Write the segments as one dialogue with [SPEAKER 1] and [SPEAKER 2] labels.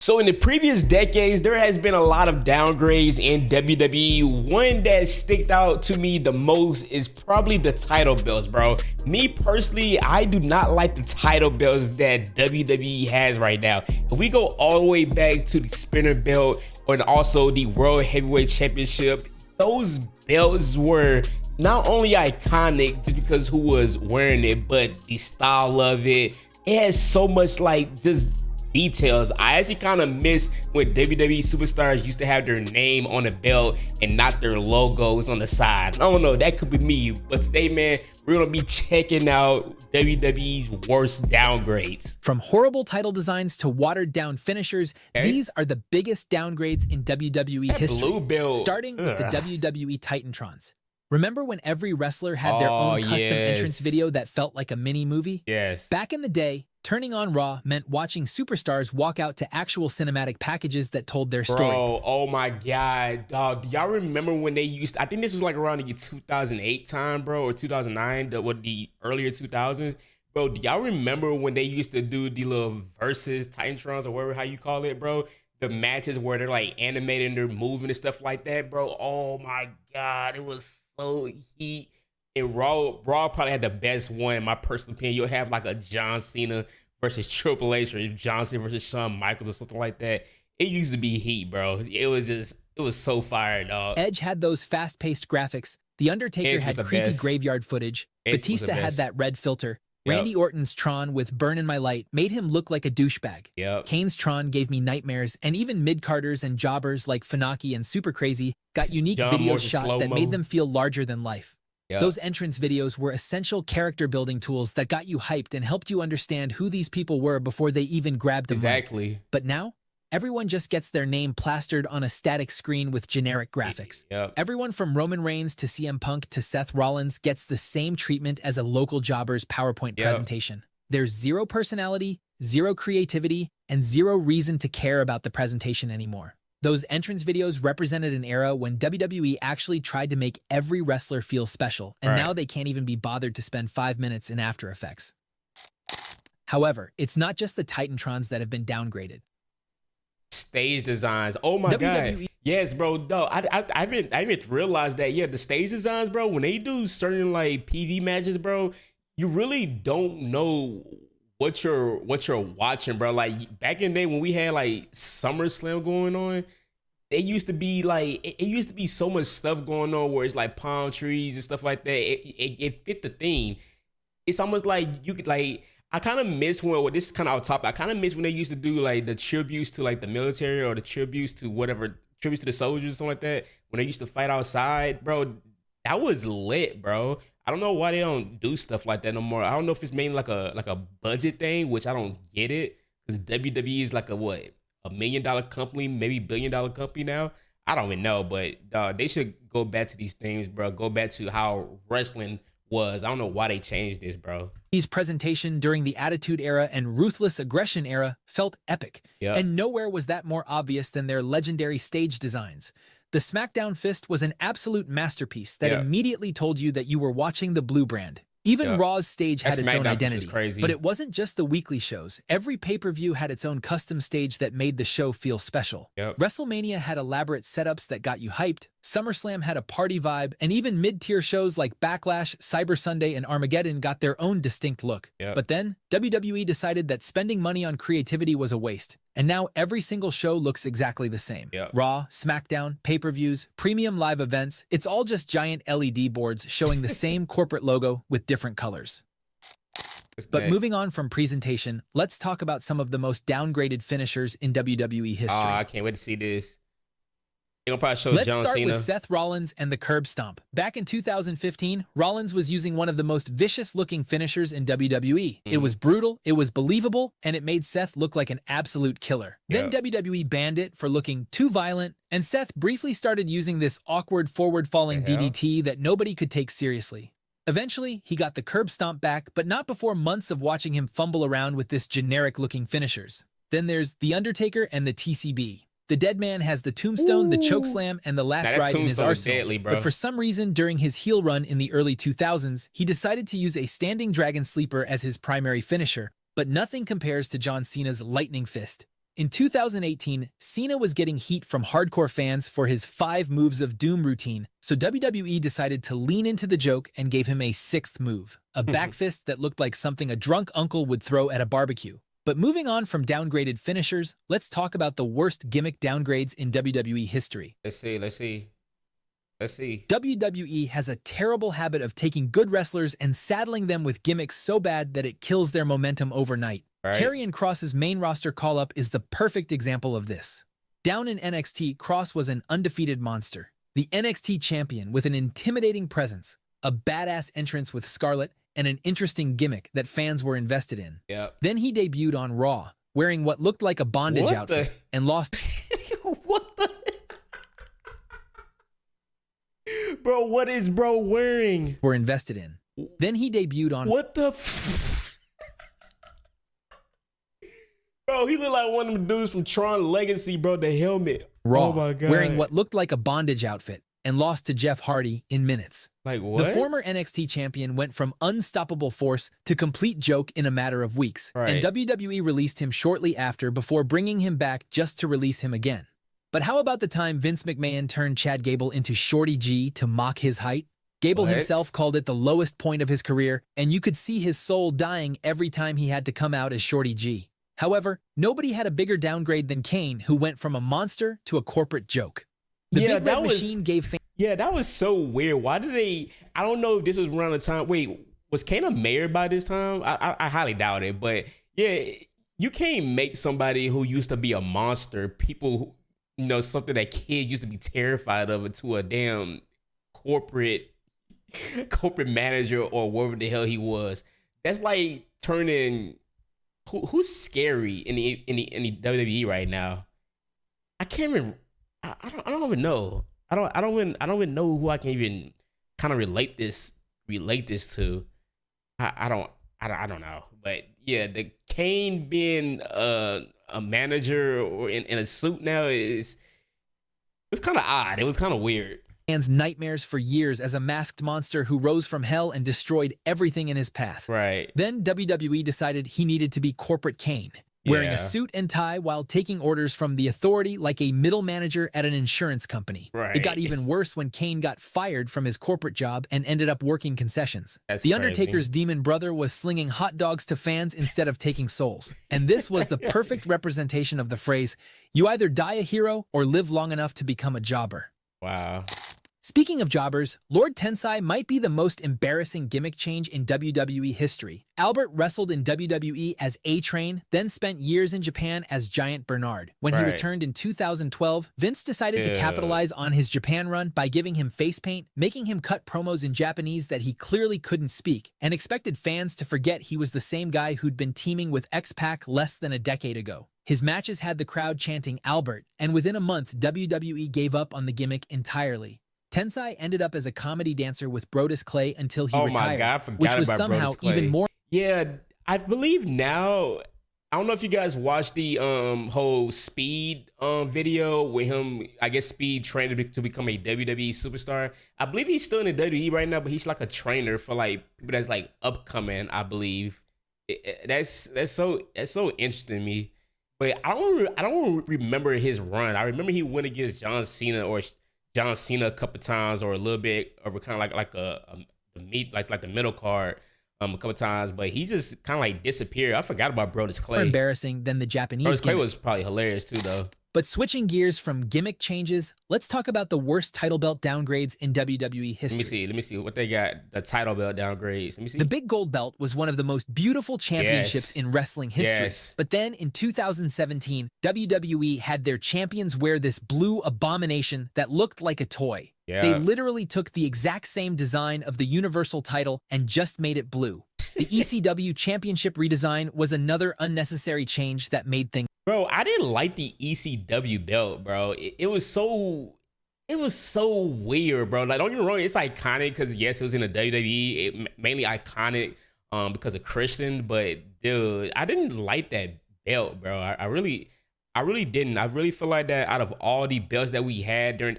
[SPEAKER 1] So in the previous decades, there has been a lot of downgrades in WWE. One that sticked out to me the most is probably the title belts, bro. Me personally, I do not like the title belts that WWE has right now. If we go all the way back to the spinner belt and also the World Heavyweight Championship, those belts were not only iconic just because who was wearing it, but the style of it. It has so much like just details. I actually kind of miss when WWE superstars used to have their name on the belt and not their logos on the side. I don't know, that could be me, but today, man, we're gonna be checking out WWE's worst downgrades.
[SPEAKER 2] From horrible title designs to watered down finishers, these are the biggest downgrades in WWE history.
[SPEAKER 1] Blue belt.
[SPEAKER 2] Starting with the WWE Titantrons. Remember when every wrestler had their own custom entrance video that felt like a mini movie?
[SPEAKER 1] Yes.
[SPEAKER 2] Back in the day, turning on Raw meant watching superstars walk out to actual cinematic packages that told their story.
[SPEAKER 1] Bro, oh my God, dog. Do y'all remember when they used, I think this was like around the 2008 time, bro, or 2009, the earlier 2000s. Bro, do y'all remember when they used to do the little versus Titantrons or whatever, how you call it, bro? The matches where they're like animated and they're moving and stuff like that, bro. Oh my God, it was so heat. And Raw probably had the best one, in my personal opinion. You'll have like a John Cena versus Triple H, or John Cena versus Shawn Michaels or something like that. It used to be heat, bro. It was so fire, dog.
[SPEAKER 2] Edge had those fast-paced graphics. The Undertaker had creepy graveyard footage. Batista had that red filter. Randy Orton's Tron with Burn in My Light made him look like a douchebag. Kane's Tron gave me nightmares, and even mid-carders and jobbers like Funaki and Super Crazy got unique videos shot that made them feel larger than life. Those entrance videos were essential character building tools that got you hyped and helped you understand who these people were before they even grabbed the mic. But now, everyone just gets their name plastered on a static screen with generic graphics. Everyone from Roman Reigns to CM Punk to Seth Rollins gets the same treatment as a local jobber's PowerPoint presentation. There's zero personality, zero creativity, and zero reason to care about the presentation anymore. Those entrance videos represented an era when WWE actually tried to make every wrestler feel special, and now they can't even be bothered to spend 5 minutes in After Effects. However, it's not just the Titantrons that have been downgraded.
[SPEAKER 1] Stage designs. Oh my God. Yes, bro. No, I haven't realized that. Yeah, the stage designs, bro, when they do certain like PV matches, bro, you really don't know what you're watching, bro. Like back in the day when we had like SummerSlam going on, it used to be like it used to be so much stuff going on where it's like palm trees and stuff like that. It fit the theme. It's almost like you could like, I kind of miss when, this is kind of off topic, I kind of miss when they used to do like the tributes to like the military or the tributes to whatever, tributes to the soldiers, something like that, when they used to fight outside, bro. That was lit, bro. I don't know why they don't do stuff like that no more. I don't know if it's mainly like a budget thing, which I don't get it, because WWE is like a what, $1 million company, maybe $1 billion company now. I don't even know, but they should go back to these things, bro. Go back to how wrestling was. I don't know why they changed this, bro.
[SPEAKER 2] His presentation during the Attitude Era and Ruthless Aggression Era felt epic, and nowhere was that more obvious than their legendary stage designs. The SmackDown Fist was an absolute masterpiece that immediately told you that you were watching the blue brand. Even Raw's stage had its own identity, but it wasn't just the weekly shows. Every pay-per-view had its own custom stage that made the show feel special. WrestleMania had elaborate setups that got you hyped, SummerSlam had a party vibe, and even mid-tier shows like Backlash, Cyber Sunday, and Armageddon got their own distinct look. But then, WWE decided that spending money on creativity was a waste, and now every single show looks exactly the same. Raw, SmackDown, pay-per-views, premium live events, it's all just giant LED boards showing the same corporate logo with different colors. But moving on from presentation, let's talk about some of the most downgraded finishers in WWE history.
[SPEAKER 1] Oh, I can't wait to see this. You're gonna probably show
[SPEAKER 2] Let's
[SPEAKER 1] John
[SPEAKER 2] start
[SPEAKER 1] Cena.
[SPEAKER 2] with Seth Rollins and the curb stomp. Back in 2015, Rollins was using one of the most vicious-looking finishers in WWE. It was brutal, it was believable, and it made Seth look like an absolute killer. Then WWE banned it for looking too violent, and Seth briefly started using this awkward forward-falling DDT that nobody could take seriously. Eventually, he got the curb stomp back, but not before months of watching him fumble around with this generic-looking finishers. Then there's The Undertaker and the TCB. The dead man has the tombstone, the chokeslam, and the last ride in his arsenal. Deadly, but for some reason, during his heel run in the early 2000s, he decided to use a standing dragon sleeper as his primary finisher, but nothing compares to John Cena's lightning fist. In 2018, Cena was getting heat from hardcore fans for his 5 moves of doom routine, so WWE decided to lean into the joke and gave him a 6th move, a backfist that looked like something a drunk uncle would throw at a barbecue. But moving on from downgraded finishers, let's talk about the worst gimmick downgrades in WWE history.
[SPEAKER 1] Let's see.
[SPEAKER 2] WWE has a terrible habit of taking good wrestlers and saddling them with gimmicks so bad that it kills their momentum overnight. Right. Karrion Kross's main roster call-up is the perfect example of this. Down in NXT, Kross was an undefeated monster, the NXT champion with an intimidating presence, a badass entrance with Scarlett, and an interesting gimmick that fans were invested in.
[SPEAKER 1] Yep.
[SPEAKER 2] Then he debuted on Raw, wearing what looked like a bondage outfit, and lost...
[SPEAKER 1] What the... Bro, what is bro wearing?
[SPEAKER 2] Were invested in. Then he debuted on...
[SPEAKER 1] What the... Bro, he looked like one of them dudes from Tron Legacy, bro, the helmet.
[SPEAKER 2] Raw,
[SPEAKER 1] oh my God.
[SPEAKER 2] Wearing what looked like a bondage outfit, and lost to Jeff Hardy in minutes.
[SPEAKER 1] Like what?
[SPEAKER 2] The former NXT champion went from unstoppable force to complete joke in a matter of weeks,
[SPEAKER 1] right.
[SPEAKER 2] And WWE released him shortly after before bringing him back just to release him again. But how about the time Vince McMahon turned Chad Gable into Shorty G to mock his height? Gable himself called it the lowest point of his career, and you could see his soul dying every time he had to come out as Shorty G. However, nobody had a bigger downgrade than Kane, who went from a monster to a corporate joke. The Big Red Machine gave fans...
[SPEAKER 1] Yeah, that was so weird. Why did they... I don't know if this was around the time... Wait, was Kane a mayor by this time? I highly doubt it. But yeah, you can't make somebody who used to be a monster, people who, you know, something that kids used to be terrified of, into a damn corporate manager or whatever the hell he was. That's like turning... Who's scary in the WWE right now? I can't even. I don't even know. I don't even know who I can even kind of relate this to. I don't know. But yeah, the Kane being a manager or in a suit now it's kind of odd. It was kind of weird.
[SPEAKER 2] Fans' nightmares for years as a masked monster who rose from hell and destroyed everything in his path.
[SPEAKER 1] Right.
[SPEAKER 2] Then WWE decided he needed to be corporate Kane, wearing a suit and tie while taking orders from the authority like a middle manager at an insurance company.
[SPEAKER 1] Right.
[SPEAKER 2] It got even worse when Kane got fired from his corporate job and ended up working concessions.
[SPEAKER 1] That's
[SPEAKER 2] the Undertaker's demon brother was slinging hot dogs to fans instead of taking souls. And this was the perfect representation of the phrase, you either die a hero or live long enough to become a jobber.
[SPEAKER 1] Wow.
[SPEAKER 2] Speaking of jobbers, Lord Tensai might be the most embarrassing gimmick change in WWE history. Albert wrestled in WWE as A-Train, then spent years in Japan as Giant Bernard. When he returned in 2012, Vince decided to capitalize on his Japan run by giving him face paint, making him cut promos in Japanese that he clearly couldn't speak, and expected fans to forget he was the same guy who'd been teaming with X-Pac less than a decade ago. His matches had the crowd chanting Albert, and within a month, WWE gave up on the gimmick entirely. Tensai ended up as a comedy dancer with Brodus Clay until he retired,
[SPEAKER 1] my God, I forgot
[SPEAKER 2] which was
[SPEAKER 1] about
[SPEAKER 2] somehow
[SPEAKER 1] Brodus Clay.
[SPEAKER 2] even more...
[SPEAKER 1] Yeah, I believe now, I don't know if you guys watched the whole Speed video with him, I guess Speed trained to become a WWE superstar. I believe he's still in the WWE right now, but he's like a trainer for like people that's like upcoming, I believe. That's so interesting to me. But I don't remember his run. I remember he went against John Cena a couple times, or a little bit of a kind of like the middle card a couple times, but he just kind of like disappeared. I forgot about Brodus Clay.
[SPEAKER 2] More embarrassing than the Japanese
[SPEAKER 1] Brodus Clay
[SPEAKER 2] gimmick.
[SPEAKER 1] was probably hilarious too, though.
[SPEAKER 2] But switching gears from gimmick changes, let's talk about the worst title belt downgrades in WWE history.
[SPEAKER 1] Let me see what they got. The title belt downgrades. Let me see.
[SPEAKER 2] The big gold belt was one of the most beautiful championships in wrestling history.
[SPEAKER 1] Yes.
[SPEAKER 2] But then in 2017, WWE had their champions wear this blue abomination that looked like a toy.
[SPEAKER 1] Yeah.
[SPEAKER 2] They literally took the exact same design of the Universal title and just made it blue. The ECW championship redesign was another unnecessary change that made things...
[SPEAKER 1] Bro, I didn't like the ECW belt, bro. It was so weird, bro. Like, don't get me wrong, it's iconic because yes, it was in the WWE. Mainly iconic because of Christian, but dude, I didn't like that belt, bro. I really didn't. I really feel like that out of all the belts that we had during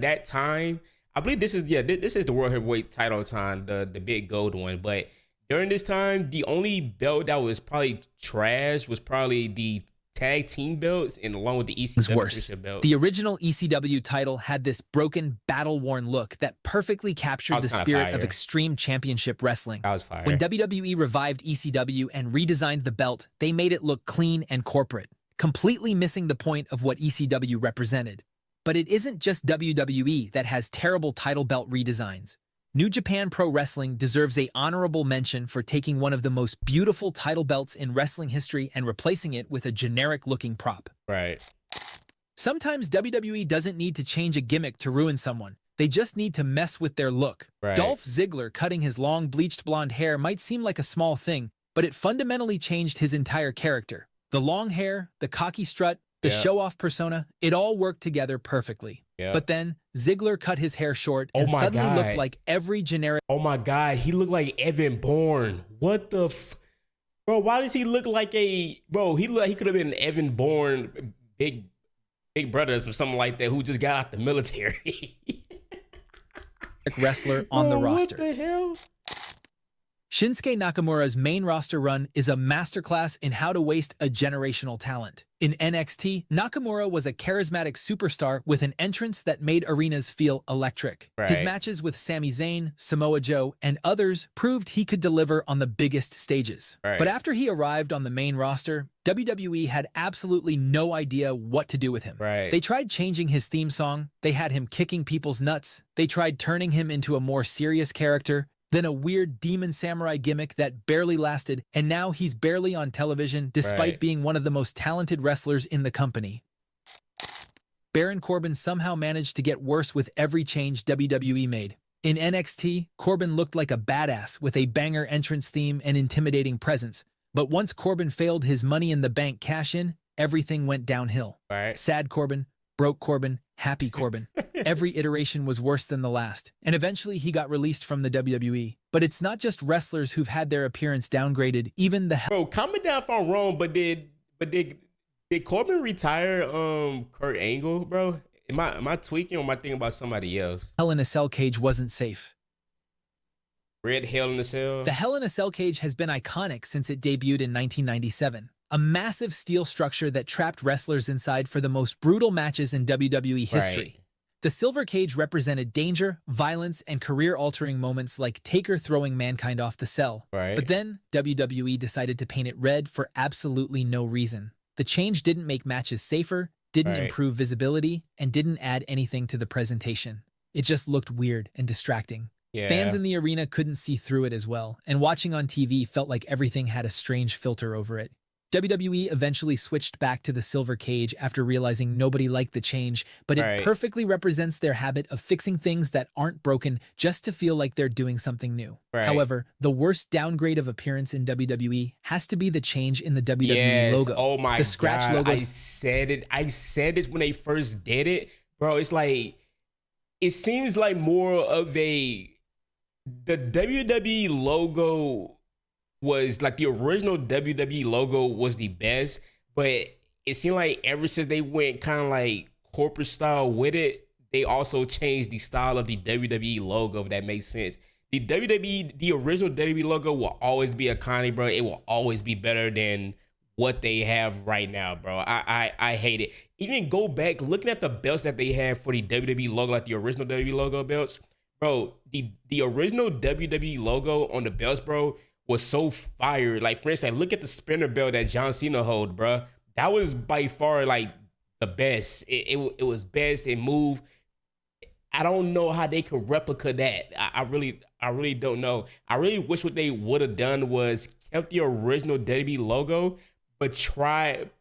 [SPEAKER 1] that time, I believe this is the World Heavyweight title time, the big gold one, but during this time, the only belt that was probably trash was probably the tag team belts and along with the ECW
[SPEAKER 2] worse.
[SPEAKER 1] belt.
[SPEAKER 2] The original ECW title had this broken, battle-worn look that perfectly captured the spirit of extreme championship wrestling.
[SPEAKER 1] That was fire.
[SPEAKER 2] When WWE revived ECW and redesigned the belt, they made it look clean and corporate, completely missing the point of what ECW represented. But it isn't just WWE that has terrible title belt redesigns. New Japan Pro Wrestling deserves an honorable mention for taking one of the most beautiful title belts in wrestling history and replacing it with a generic-looking prop.
[SPEAKER 1] Right.
[SPEAKER 2] Sometimes WWE doesn't need to change a gimmick to ruin someone. They just need to mess with their look.
[SPEAKER 1] Right.
[SPEAKER 2] Dolph Ziggler cutting his long bleached blonde hair might seem like a small thing, but it fundamentally changed his entire character. The long hair, the cocky strut, the show-off persona, it all worked together perfectly. But then, Ziggler cut his hair short and suddenly looked like every generic...
[SPEAKER 1] Oh my God, he looked like Evan Bourne. What the Bro, why does he look like a... Bro, he could have been Evan Bourne, Big Brothers or something like that, who just got out the military.
[SPEAKER 2] wrestler on the roster.
[SPEAKER 1] What the hell?
[SPEAKER 2] Shinsuke Nakamura's main roster run is a masterclass in how to waste a generational talent. In NXT, Nakamura was a charismatic superstar with an entrance that made arenas feel electric.
[SPEAKER 1] Right.
[SPEAKER 2] His matches with Sami Zayn, Samoa Joe, and others proved he could deliver on the biggest stages.
[SPEAKER 1] Right.
[SPEAKER 2] But after he arrived on the main roster, WWE had absolutely no idea what to do with him.
[SPEAKER 1] Right.
[SPEAKER 2] They tried changing his theme song, they had him kicking people's nuts, they tried turning him into a more serious character, then a weird demon samurai gimmick that barely lasted, and now he's barely on television despite being one of the most talented wrestlers in the company. Baron Corbin somehow managed to get worse with every change WWE made. In NXT, Corbin looked like a badass with a banger entrance theme and intimidating presence, but once Corbin failed his Money in the Bank cash-in, everything went downhill.
[SPEAKER 1] Right.
[SPEAKER 2] Sad Corbin, broke Corbin, happy Corbin. Every iteration was worse than the last, and eventually he got released from the WWE. But it's not just wrestlers who've had their appearance downgraded, even the...
[SPEAKER 1] Bro, comment down if I'm wrong, but did Corbin retire Kurt Angle, bro? Am I tweaking or am I thinking about somebody else?
[SPEAKER 2] Hell in a Cell cage wasn't safe.
[SPEAKER 1] Red Hell in a Cell?
[SPEAKER 2] The Hell in a Cell cage has been iconic since it debuted in 1997. A massive steel structure that trapped wrestlers inside for the most brutal matches in WWE history.
[SPEAKER 1] Right.
[SPEAKER 2] The silver cage represented danger, violence, and career-altering moments like Taker throwing Mankind off the cell.
[SPEAKER 1] Right.
[SPEAKER 2] But then, WWE decided to paint it red for absolutely no reason. The change didn't make matches safer, didn't improve visibility, and didn't add anything to the presentation. It just looked weird and distracting.
[SPEAKER 1] Yeah.
[SPEAKER 2] Fans in the arena couldn't see through it as well, and watching on TV felt like everything had a strange filter over it. WWE eventually switched back to the silver cage after realizing nobody liked the change, but it perfectly represents their habit of fixing things that aren't broken just to feel like they're doing something new. However, the worst downgrade of appearance in WWE has to be the change in the WWE logo.
[SPEAKER 1] Oh my
[SPEAKER 2] the scratch
[SPEAKER 1] God.
[SPEAKER 2] logo.
[SPEAKER 1] I said it when they first did it. Bro, it's like, it seems like more of the WWE logo was like the original WWE logo was the best, but it seemed like ever since they went kind of like corporate style with it, they also changed the style of the WWE logo, if that makes sense. The original WWE logo will always be iconic, bro. It will always be better than what they have right now, bro. I hate it. Even go back, looking at the belts that they have for the WWE logo, like the original WWE logo belts, bro, the original WWE logo on the belts, bro, was so fire. Like, for instance, look at the spinner belt that John Cena hold, bro. That was by far like the best. It was best. It moved. I don't know how they could replicate that. I really don't know. I really wish what they would have done was kept the original WWE logo, but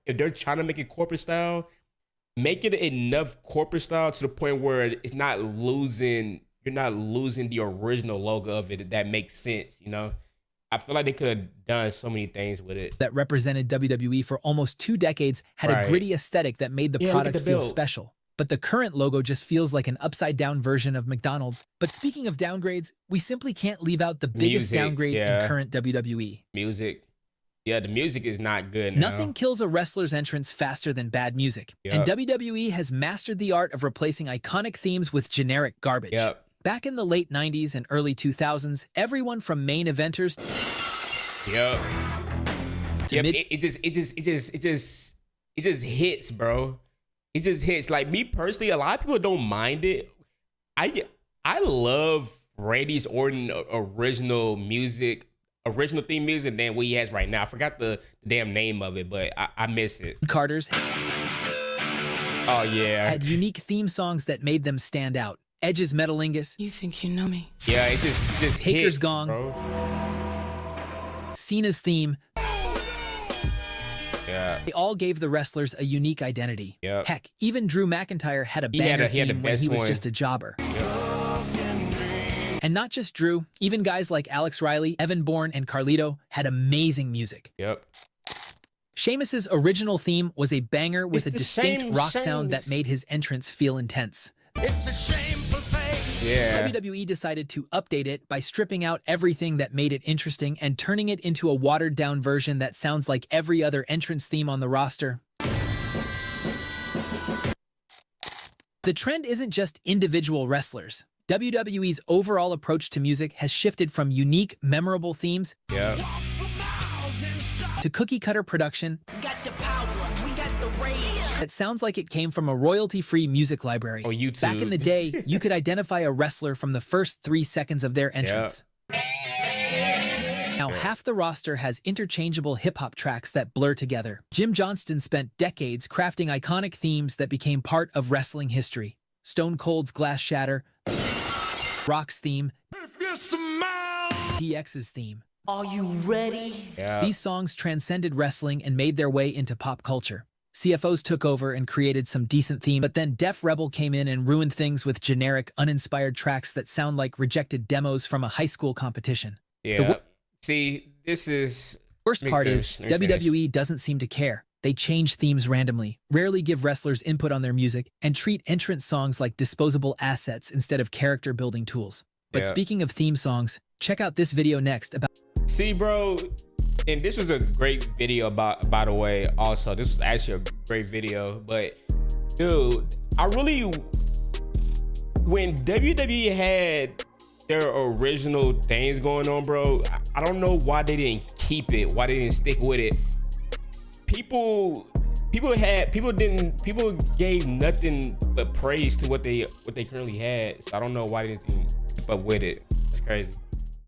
[SPEAKER 1] if they're trying to make it corporate style, make it enough corporate style to the point where it's not losing. You're not losing the original logo of it. If that makes sense, you know. I feel like they could have done so many things with it.
[SPEAKER 2] That represented WWE for almost 2 decades had a gritty aesthetic that made the product feel special. But the current logo just feels like an upside-down version of McDonald's. But speaking of downgrades, we simply can't leave out the biggest downgrade in current WWE.
[SPEAKER 1] Music. Yeah, the music is not good now.
[SPEAKER 2] Nothing kills a wrestler's entrance faster than bad music. And WWE has mastered the art of replacing iconic themes with generic garbage. Back in the late 90s and early 2000s, everyone from main eventers
[SPEAKER 1] it just it just hits, bro. It just hits. Like me personally, a lot of people don't mind it. I love Randy Orton original theme music than what he has right now. I forgot the damn name of it, but I miss it.
[SPEAKER 2] Carter's.
[SPEAKER 1] Oh yeah.
[SPEAKER 2] Had unique theme songs that made them stand out. Edge's Metalingus.
[SPEAKER 3] You think you know me?
[SPEAKER 1] Yeah, it just
[SPEAKER 2] Taker's
[SPEAKER 1] hits,
[SPEAKER 2] Gong.
[SPEAKER 1] Bro.
[SPEAKER 2] Cena's theme.
[SPEAKER 1] Yeah.
[SPEAKER 2] They all gave the wrestlers a unique identity.
[SPEAKER 1] Yep.
[SPEAKER 2] Heck, even Drew McIntyre had a banger theme when he was just a jobber.
[SPEAKER 1] Yep.
[SPEAKER 2] And not just Drew, even guys like Alex Riley, Evan Bourne, and Carlito had amazing music.
[SPEAKER 1] Yep.
[SPEAKER 2] Sheamus's original theme was a banger with a distinct rock sound that made his entrance feel intense.
[SPEAKER 4] It's a shameful thing.
[SPEAKER 1] Yeah.
[SPEAKER 2] WWE decided to update it by stripping out everything that made it interesting and turning it into a watered-down version that sounds like every other entrance theme on the roster. The trend isn't just individual wrestlers. WWE's overall approach to music has shifted from unique, memorable themes to cookie-cutter production that sounds like it came from a royalty-free music library.
[SPEAKER 1] Oh, YouTube.
[SPEAKER 2] Back in the day, you could identify a wrestler from the first 3 seconds of their entrance. Now, half the roster has interchangeable hip-hop tracks that blur together. Jim Johnston spent decades crafting iconic themes that became part of wrestling history. Stone Cold's Glass Shatter, Rock's theme, DX's theme.
[SPEAKER 3] Are you ready?
[SPEAKER 1] Yeah.
[SPEAKER 2] These songs transcended wrestling and made their way into pop culture. CFOs took over and created some decent theme, but then Def Rebel came in and ruined things with generic, uninspired tracks that sound like rejected demos from a high school competition.
[SPEAKER 1] Yeah. See, this is...
[SPEAKER 2] Worst part is, WWE doesn't seem to care. They change themes randomly, rarely give wrestlers input on their music, and treat entrance songs like disposable assets instead of character-building tools. But speaking of theme songs, check out this video next about...
[SPEAKER 1] See, bro, and this was a great video, by the way, also. This was actually a great video, but, dude, when WWE had their original things going on, bro, I don't know why they didn't keep it, why they didn't stick with it. People gave nothing but praise to what they currently had. So I don't know why they didn't keep up with it. It's crazy.